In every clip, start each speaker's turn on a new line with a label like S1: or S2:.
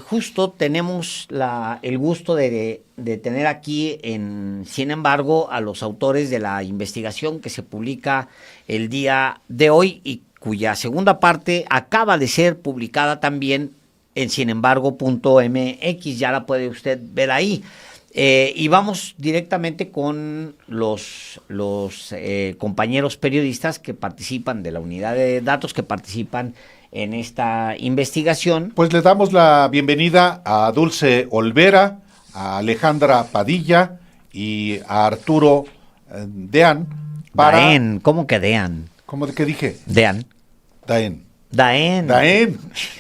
S1: justo tenemos el gusto de tener aquí sin embargo, a los autores de la investigación que se publica el día de hoy y cuya segunda parte acaba de ser publicada también en sinembargo.mx, ya la puede usted ver ahí. Y vamos directamente con los compañeros periodistas que participan de la unidad de datos, que participan en esta investigación.
S2: Pues le damos la bienvenida a Dulce Olvera, a Alejandra Padilla y a Arturo Dean.
S1: Daen, ¿cómo que Dean?
S2: ¿Cómo de qué dije?
S1: Dean.
S2: Daen.
S1: Daen.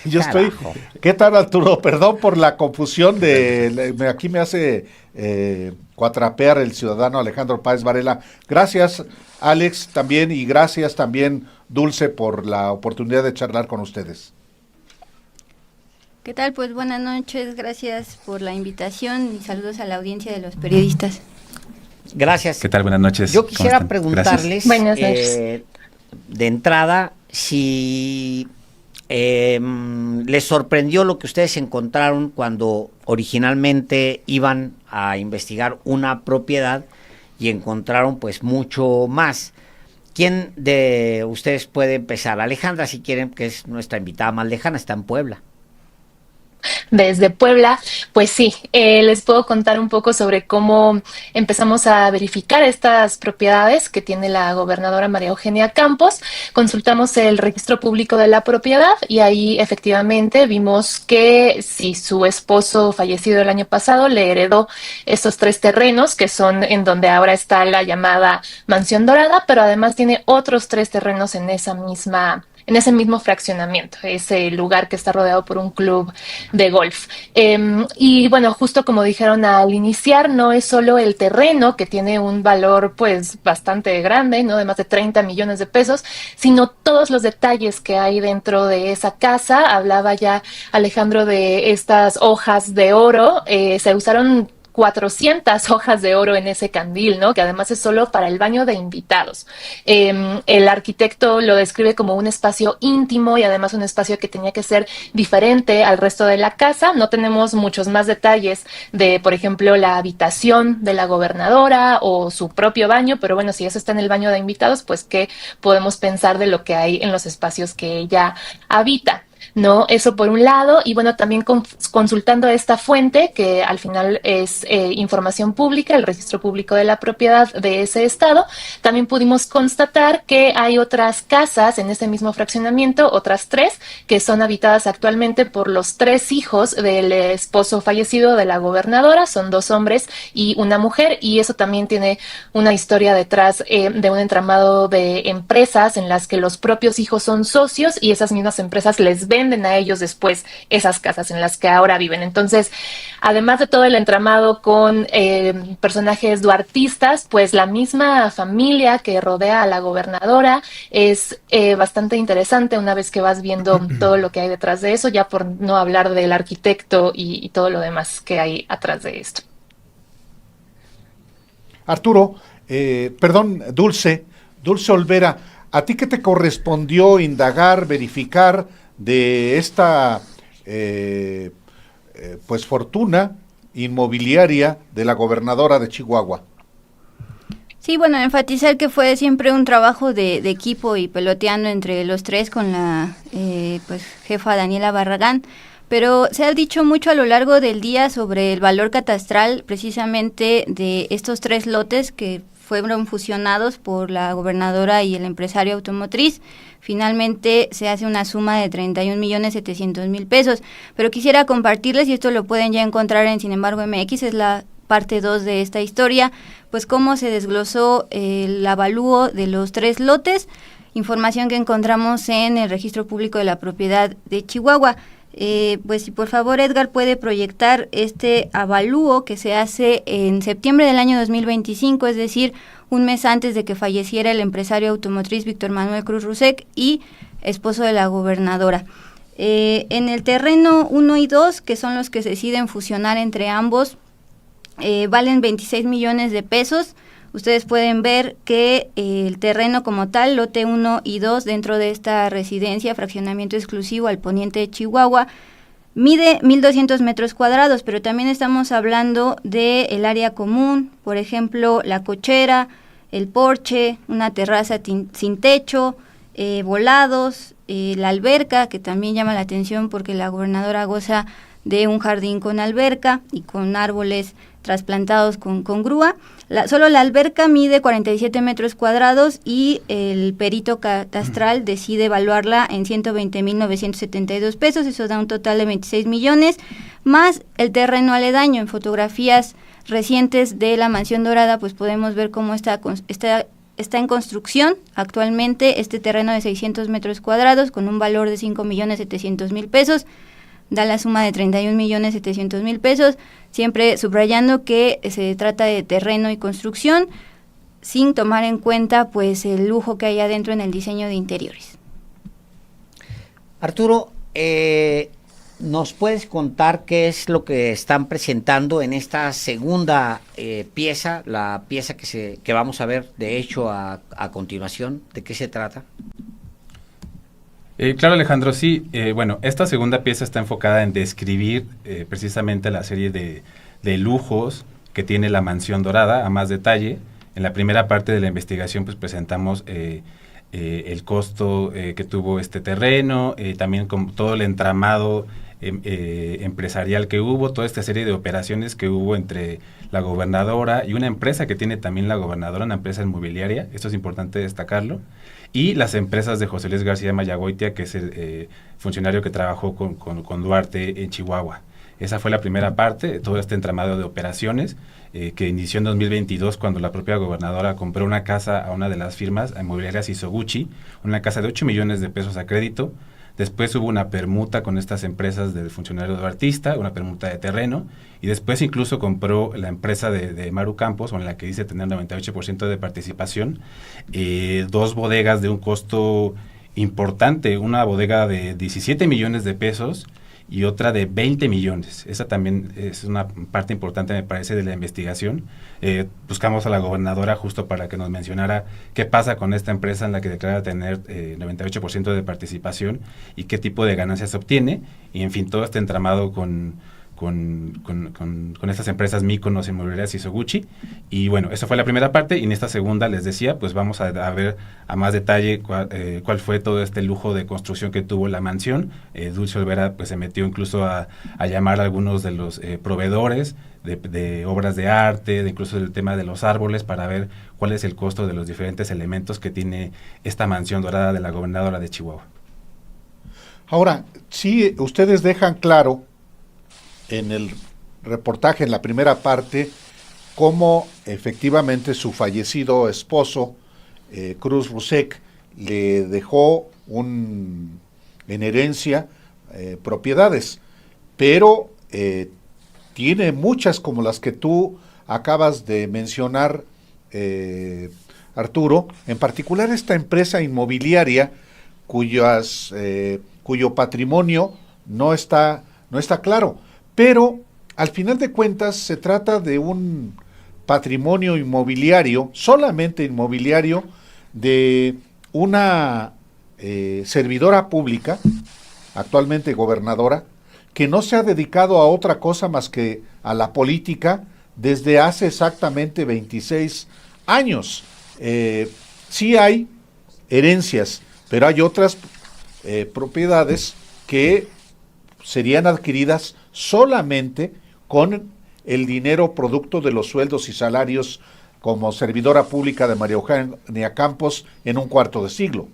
S2: Yo
S1: Carajo.
S2: estoy. ¿Qué tal, Arturo? Perdón por la confusión aquí me hace cuatrapear el ciudadano Alejandro Páez Varela. Gracias, Alex, también, y gracias también, Dulce, por la oportunidad de charlar con ustedes.
S3: ¿Qué tal? Pues buenas noches, gracias por la invitación y saludos a la audiencia de los periodistas.
S1: Gracias.
S4: ¿Qué tal? Buenas noches.
S1: Yo quisiera preguntarles,
S3: Buenas noches.
S1: De entrada, si les sorprendió lo que ustedes encontraron cuando originalmente iban a investigar una propiedad y encontraron pues mucho más. ¿Quién de ustedes puede empezar? Alejandra, si quieren, que es nuestra invitada más lejana, está en Puebla.
S5: Desde Puebla, pues sí, les puedo contar un poco sobre cómo empezamos a verificar estas propiedades que tiene la gobernadora María Eugenia Campos. Consultamos el registro público de la propiedad y ahí efectivamente vimos que si su esposo fallecido el año pasado le heredó estos 3 terrenos, que son en donde ahora está la llamada Mansión Dorada, pero además tiene otros 3 terrenos en ese mismo fraccionamiento, ese lugar que está rodeado por un club de golf. Y bueno, justo como dijeron al iniciar, no es solo el terreno que tiene un valor pues bastante grande, ¿no? De más de 30 millones de pesos, sino todos los detalles que hay dentro de esa casa. Hablaba ya Alejandro de estas hojas de oro, se usaron 400 hojas de oro en ese candil, ¿no? Que además es solo para el baño de invitados. El arquitecto lo describe como un espacio íntimo y además un espacio que tenía que ser diferente al resto de la casa. No tenemos muchos más detalles de, por ejemplo, la habitación de la gobernadora o su propio baño, pero bueno, si eso está en el baño de invitados, pues ¿qué podemos pensar de lo que hay en los espacios que ella habita? ¿No? Eso por un lado, y bueno, también consultando esta fuente, que al final es información pública, el registro público de la propiedad de ese estado, también pudimos constatar que hay otras casas en ese mismo fraccionamiento, otras 3, que son habitadas actualmente por los 3 hijos del esposo fallecido de la gobernadora, son 2 hombres y una mujer, y eso también tiene una historia detrás de un entramado de empresas en las que los propios hijos son socios y esas mismas empresas les venden a ellos después esas casas en las que ahora viven. Entonces, además de todo el entramado con personajes duartistas, pues la misma familia que rodea a la gobernadora es bastante interesante una vez que vas viendo todo lo que hay detrás de eso, ya por no hablar del arquitecto y todo lo demás que hay atrás de esto.
S2: Arturo, Dulce Olvera, ¿a ti qué te correspondió indagar, verificar de esta pues fortuna inmobiliaria de la gobernadora de Chihuahua?
S3: Sí, bueno, enfatizar que fue siempre un trabajo de equipo y peloteando entre los 3 con la pues jefa Daniela Barragán, pero se ha dicho mucho a lo largo del día sobre el valor catastral precisamente de estos 3 lotes que fueron fusionados por la gobernadora y el empresario automotriz. Finalmente se hace una suma de 31.700.000 pesos, pero quisiera compartirles, y esto lo pueden ya encontrar en Sin embargo MX, es la parte 2 de esta historia, pues cómo se desglosó el avalúo de los 3 lotes, información que encontramos en el registro público de la propiedad de Chihuahua. Pues si por favor Edgar puede proyectar este avalúo que se hace en septiembre del año 2025, es decir, un mes antes de que falleciera el empresario automotriz Víctor Manuel Cruz Rusek y esposo de la gobernadora. En el terreno 1 y 2, que son los que se deciden fusionar entre ambos, valen 26 millones de pesos. Ustedes pueden ver que el terreno como tal, lote 1 y 2, dentro de esta residencia, fraccionamiento exclusivo al poniente de Chihuahua, Mide 1.200 metros cuadrados, pero también estamos hablando del área común, por ejemplo, la cochera, el porche, una terraza sin techo, volados, la alberca, que también llama la atención porque la gobernadora goza de un jardín con alberca y con árboles trasplantados con grúa. Solo la alberca mide 47 metros cuadrados y el perito catastral decide evaluarla en 120,972 pesos, eso da un total de 26 millones, más el terreno aledaño. En fotografías recientes de la Mansión Dorada, pues podemos ver cómo está en construcción actualmente este terreno de 600 metros cuadrados con un valor de 5,700,000 pesos, da la suma de 31,700,000 pesos, siempre subrayando que se trata de terreno y construcción, sin tomar en cuenta pues el lujo que hay adentro en el diseño de interiores.
S1: Arturo, ¿nos puedes contar qué es lo que están presentando en esta segunda pieza, la pieza que vamos a ver de hecho a continuación? ¿De qué se trata?
S4: Claro, Alejandro, sí. Bueno, esta segunda pieza está enfocada en describir precisamente la serie de lujos que tiene la Mansión Dorada a más detalle. En la primera parte de la investigación pues presentamos el costo que tuvo este terreno, también con todo el entramado empresarial que hubo, toda esta serie de operaciones que hubo entre la gobernadora y una empresa que tiene también la gobernadora, una empresa inmobiliaria, esto es importante destacarlo, y las empresas de José Luis García Mayagoitia, que es el funcionario que trabajó con Duarte en Chihuahua. Esa fue la primera parte, todo este entramado de operaciones que inició en 2022 cuando la propia gobernadora compró una casa a una de las firmas inmobiliarias Isoguchi, una casa de 8 millones de pesos a crédito. Después hubo una permuta con estas empresas del funcionario duartista, una permuta de terreno, y después incluso compró la empresa de Maru Campos, con la que dice tener 98% de participación, 2 bodegas de un costo importante, una bodega de 17 millones de pesos y otra de 20 millones. Esa también es una parte importante, me parece, de la investigación. Buscamos a la gobernadora justo para que nos mencionara qué pasa con esta empresa en la que declara tener 98% de participación y qué tipo de ganancias obtiene, y en fin, todo este entramado con estas empresas Míconos, Inmobiliarias y Isoguchi. Y bueno, esa fue la primera parte, y en esta segunda, les decía, pues vamos a ver a más detalle cuál fue todo este lujo de construcción que tuvo la mansión. Dulce Olvera pues se metió incluso a llamar a algunos de los proveedores de obras de arte, incluso del tema de los árboles, para ver cuál es el costo de los diferentes elementos que tiene esta Mansión Dorada de la gobernadora de Chihuahua.
S2: Ahora, sí, ustedes dejan claro en el reportaje, en la primera parte, cómo efectivamente su fallecido esposo, Cruz Rusek, le dejó en herencia propiedades, pero tiene muchas como las que tú acabas de mencionar, Arturo, en particular esta empresa inmobiliaria cuyo patrimonio no está claro. Pero, al final de cuentas, se trata de un patrimonio inmobiliario, solamente inmobiliario, de una servidora pública, actualmente gobernadora, que no se ha dedicado a otra cosa más que a la política desde hace exactamente 26 años. Sí hay herencias, pero hay otras propiedades que serían adquiridas solamente con el dinero producto de los sueldos y salarios como servidora pública de María Eugenia Campos en un cuarto de siglo.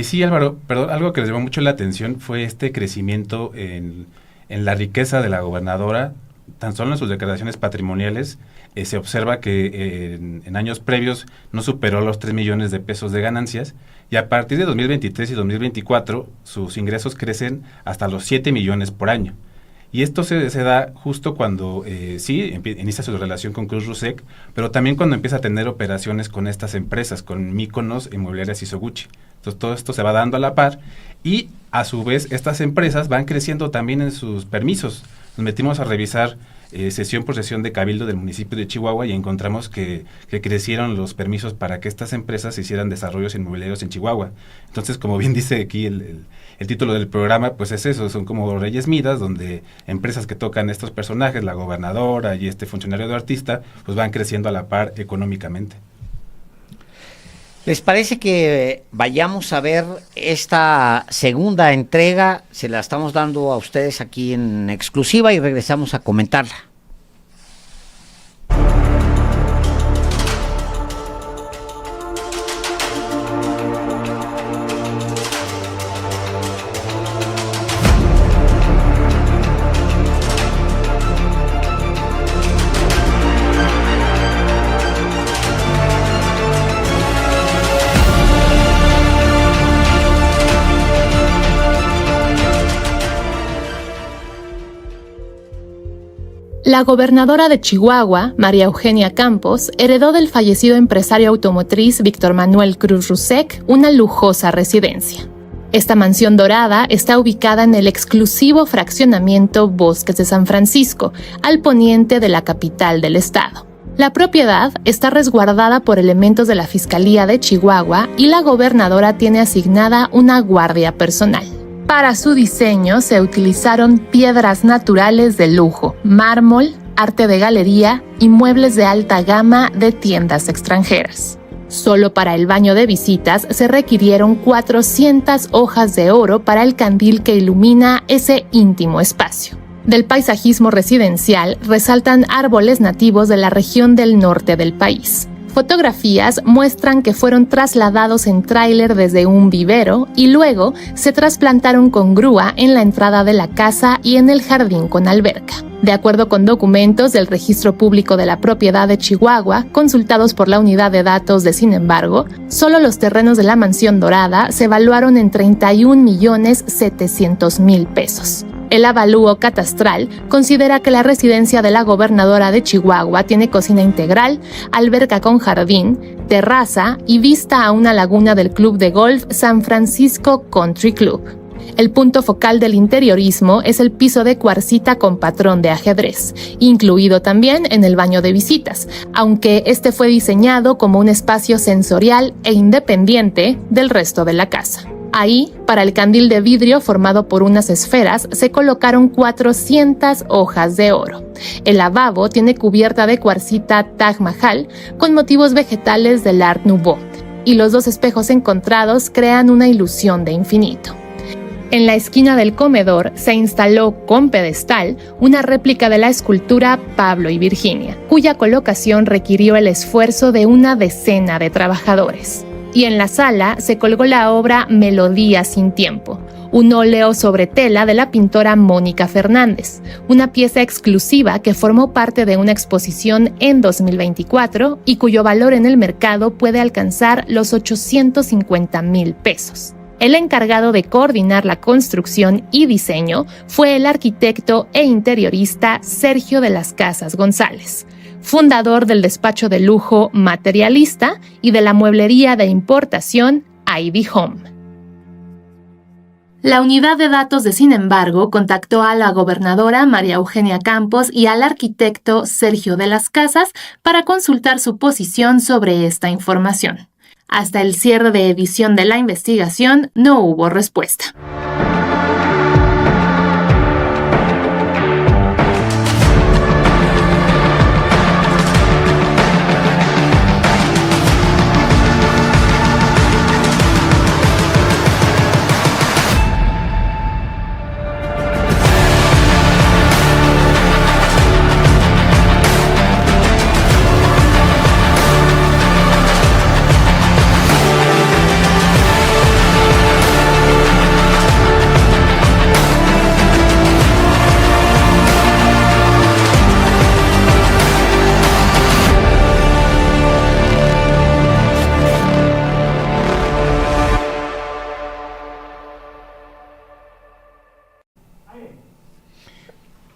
S4: Sí, Álvaro, perdón, algo que les llamó mucho la atención fue este crecimiento en la riqueza de la gobernadora. Tan solo en sus declaraciones patrimoniales se observa que en años previos no superó los 3 millones de pesos de ganancias, y a partir de 2023 y 2024 sus ingresos crecen hasta los 7 millones por año. Y esto se da justo cuando inicia su relación con Cruz Rusek, pero también cuando empieza a tener operaciones con estas empresas, con Míconos, Inmobiliarias y Isoguchi. Entonces todo esto se va dando a la par, y a su vez estas empresas van creciendo también en sus permisos. Nos metimos a revisar sesión por sesión de cabildo del municipio de Chihuahua y encontramos que crecieron los permisos para que estas empresas hicieran desarrollos inmobiliarios en Chihuahua. Entonces, como bien dice aquí el título del programa, pues es eso, son como Reyes Midas, donde empresas que tocan estos personajes, la gobernadora y este funcionario de artista, pues van creciendo a la par económicamente.
S1: ¿Les parece que vayamos a ver esta segunda entrega? Se la estamos dando a ustedes aquí en exclusiva y regresamos a comentarla.
S5: La gobernadora de Chihuahua, María Eugenia Campos, heredó del fallecido empresario automotriz Víctor Manuel Cruz Rusek una lujosa residencia. Esta mansión dorada está ubicada en el exclusivo fraccionamiento Bosques de San Francisco, al poniente de la capital del estado. La propiedad está resguardada por elementos de la Fiscalía de Chihuahua y la gobernadora tiene asignada una guardia personal. Para su diseño se utilizaron piedras naturales de lujo, mármol, arte de galería y muebles de alta gama de tiendas extranjeras. Solo para el baño de visitas se requirieron 400 hojas de oro para el candil que ilumina ese íntimo espacio. Del paisajismo residencial resaltan árboles nativos de la región del norte del país. Fotografías muestran que fueron trasladados en tráiler desde un vivero y luego se trasplantaron con grúa en la entrada de la casa y en el jardín con alberca. De acuerdo con documentos del Registro Público de la Propiedad de Chihuahua, consultados por la Unidad de Datos de Sin embargo, solo los terrenos de la Mansión Dorada se evaluaron en 31,700,000 pesos. El avalúo catastral considera que la residencia de la gobernadora de Chihuahua tiene cocina integral, alberca con jardín, terraza y vista a una laguna del club de golf San Francisco Country Club. El punto focal del interiorismo es el piso de cuarcita con patrón de ajedrez, incluido también en el baño de visitas, aunque este fue diseñado como un espacio sensorial e independiente del resto de la casa. Ahí, para el candil de vidrio formado por unas esferas, se colocaron 400 hojas de oro. El lavabo tiene cubierta de cuarcita Taj Mahal con motivos vegetales del Art Nouveau, y los dos espejos encontrados crean una ilusión de infinito. En la esquina del comedor se instaló con pedestal una réplica de la escultura Pablo y Virginia, cuya colocación requirió el esfuerzo de una decena de trabajadores. Y en la sala se colgó la obra Melodía sin tiempo, un óleo sobre tela de la pintora Mónica Fernández, una pieza exclusiva que formó parte de una exposición en 2024 y cuyo valor en el mercado puede alcanzar los 850,000 pesos. El encargado de coordinar la construcción y diseño fue el arquitecto e interiorista Sergio de las Casas González, fundador del despacho de lujo Materialista y de la mueblería de importación Ivy Home. La unidad de datos de Sin embargo contactó a la gobernadora María Eugenia Campos y al arquitecto Sergio de las Casas para consultar su posición sobre esta información. Hasta el cierre de edición de la investigación no hubo respuesta.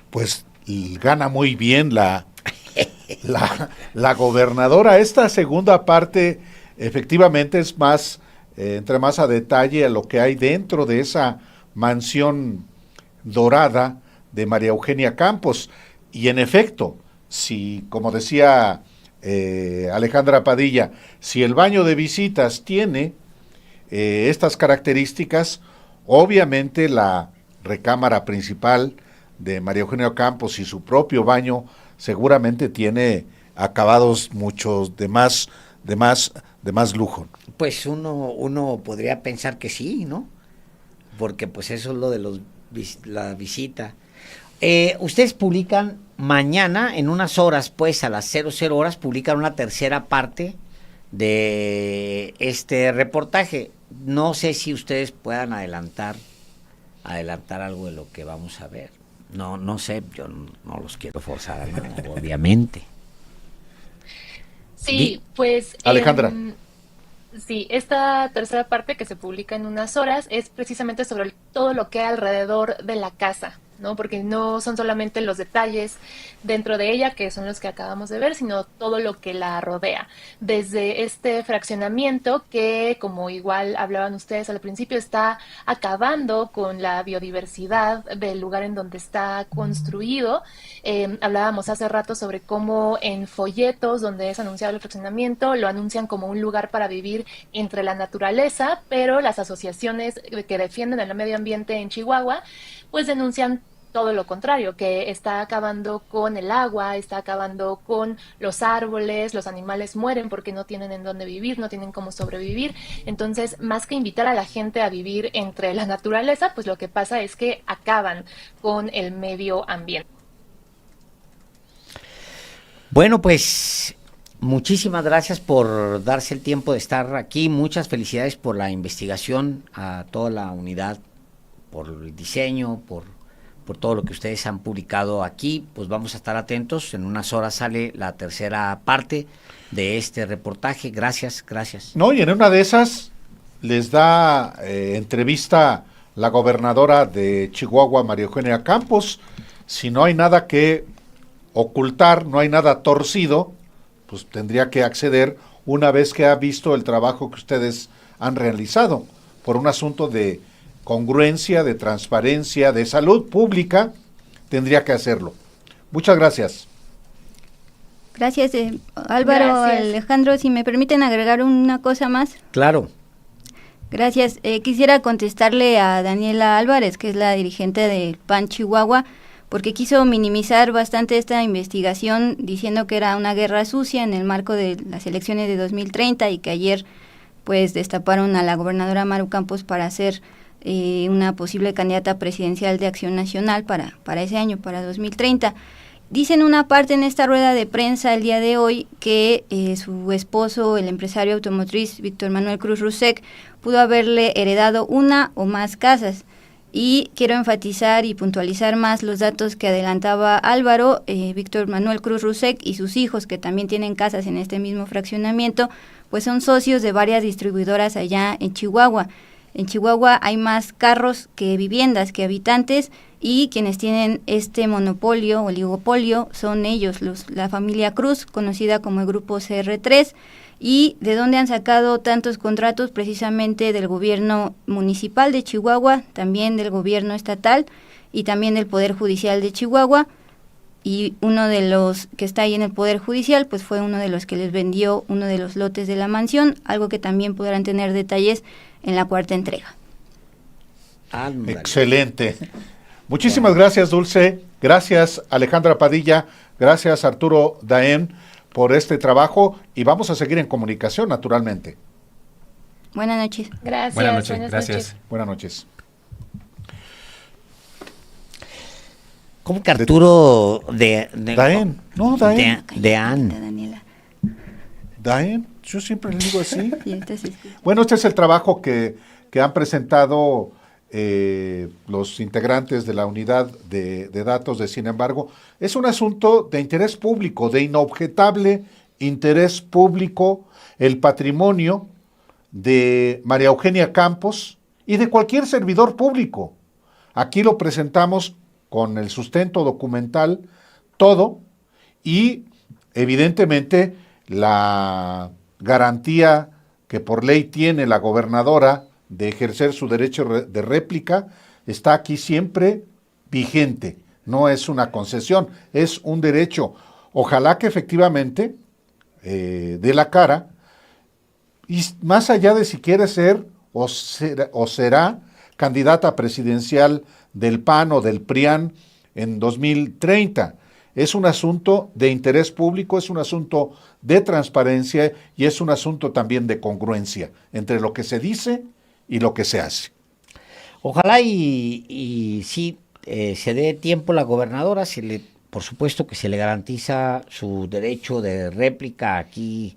S2: Pues gana muy bien la gobernadora. Esta segunda parte efectivamente es más, entra más a detalle a lo que hay dentro de esa mansión dorada de María Eugenia Campos. Y en efecto, si, como decía Alejandra Padilla, si el baño de visitas tiene estas características, obviamente la recámara principal de María Eugenia Campos y su propio baño seguramente tiene acabados muchos de más lujo.
S1: Pues uno podría pensar que sí, ¿no? Porque pues eso es lo de la visita. Ustedes publican mañana, en unas horas, pues a las 00 horas, publican una tercera parte de este reportaje. No sé si ustedes puedan adelantar algo de lo que vamos a ver. No sé, yo no los quiero forzar a nada, obviamente.
S5: Sí, pues
S2: Alejandra.
S5: Sí, esta tercera parte que se publica en unas horas es precisamente sobre todo lo que hay alrededor de la casa, ¿no? Porque no son solamente los detalles dentro de ella, que son los que acabamos de ver, sino todo lo que la rodea. Desde este fraccionamiento que, como igual hablaban ustedes al principio, está acabando con la biodiversidad del lugar en donde está construido. Hablábamos hace rato sobre cómo en folletos donde es anunciado el fraccionamiento lo anuncian como un lugar para vivir entre la naturaleza, pero las asociaciones que defienden el medio ambiente en Chihuahua pues denuncian todo lo contrario, que está acabando con el agua, está acabando con los árboles, los animales mueren porque no tienen en dónde vivir, no tienen cómo sobrevivir. Entonces, más que invitar a la gente a vivir entre la naturaleza, pues lo que pasa es que acaban con el medio ambiente.
S1: Bueno, pues muchísimas gracias por darse el tiempo de estar aquí. Muchas felicidades por la investigación, a toda la unidad, por el diseño, por todo lo que ustedes han publicado aquí. Pues vamos a estar atentos. En unas horas sale la tercera parte de este reportaje. Gracias.
S2: No, y en una de esas les da entrevista la gobernadora de Chihuahua, María Eugenia Campos. Si no hay nada que ocultar, no hay nada torcido, pues tendría que acceder una vez que ha visto el trabajo que ustedes han realizado, por un asunto de congruencia, de transparencia, de salud pública, tendría que hacerlo. Muchas gracias.
S3: Gracias, Álvaro.
S5: Gracias.
S3: Alejandro, si me permiten agregar una cosa más.
S1: Claro.
S3: Gracias. Quisiera contestarle a Daniela Álvarez, que es la dirigente del PAN Chihuahua, porque quiso minimizar bastante esta investigación diciendo que era una guerra sucia en el marco de las elecciones de 2030 y que ayer pues destaparon a la gobernadora Maru Campos para ser una posible candidata presidencial de Acción Nacional para ese año, para 2030. Dicen una parte en esta rueda de prensa el día de hoy que su esposo, el empresario automotriz Víctor Manuel Cruz Rusek, pudo haberle heredado una o más casas. Y quiero enfatizar y puntualizar más los datos que adelantaba Álvaro. Víctor Manuel Cruz Rusek y sus hijos, que también tienen casas en este mismo fraccionamiento, pues son socios de varias distribuidoras allá en Chihuahua. En Chihuahua hay más carros que viviendas, que habitantes, y quienes tienen este monopolio o oligopolio son ellos, la familia Cruz, conocida como el grupo CR3. ¿Y de dónde han sacado tantos contratos? Precisamente del gobierno municipal de Chihuahua, también del gobierno estatal y también del Poder Judicial de Chihuahua. Y uno de los que está ahí en el Poder Judicial, pues fue uno de los que les vendió uno de los lotes de la mansión, algo que también podrán tener detalles en la cuarta entrega.
S1: Ándale.
S2: Excelente. Muchísimas gracias, Dulce. Gracias, Alejandra Padilla. Gracias, Arturo Daen, por este trabajo, y vamos a seguir en comunicación, naturalmente.
S3: Buenas noches.
S5: Gracias.
S4: Buenas noches.
S2: Buenas noches.
S1: ¿Cómo que Arturo
S2: Daen, no, Daen.
S1: Dean.
S3: Daniela.
S2: Daen, yo siempre le digo así.
S3: Y entonces,
S2: Bueno, este es el trabajo que han presentado los integrantes de la unidad de datos de Sin embargo. Es un asunto de interés público, de inobjetable interés público, el patrimonio de María Eugenia Campos y de cualquier servidor público. Aquí lo presentamos con el sustento documental, todo, y evidentemente la garantía que por ley tiene la gobernadora de ejercer su derecho de réplica está aquí siempre vigente, no es una concesión, es un derecho. Ojalá que efectivamente dé la cara, y más allá de si quiere ser o será candidata presidencial del PAN o del PRIAN en 2030. Es un asunto de interés público, es un asunto de transparencia y es un asunto también de congruencia entre lo que se dice y lo que se hace.
S1: Ojalá y sí se dé tiempo a la gobernadora, por supuesto que se le garantiza su derecho de réplica aquí.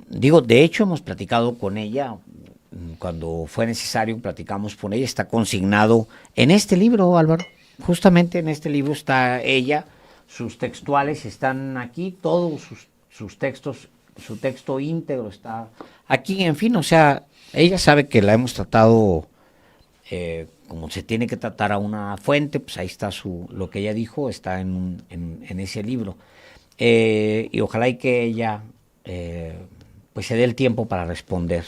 S1: Digo, de hecho hemos platicado con ella, cuando fue necesario platicamos con ella, está consignado en este libro, Álvaro, justamente en este libro está ella, sus textuales están aquí, todos sus textos, su texto íntegro está aquí, en fin, o sea, ella sabe que la hemos tratado como se tiene que tratar a una fuente, pues ahí está lo que ella dijo, está en ese libro. Y ojalá y que ella pues se dé el tiempo para responder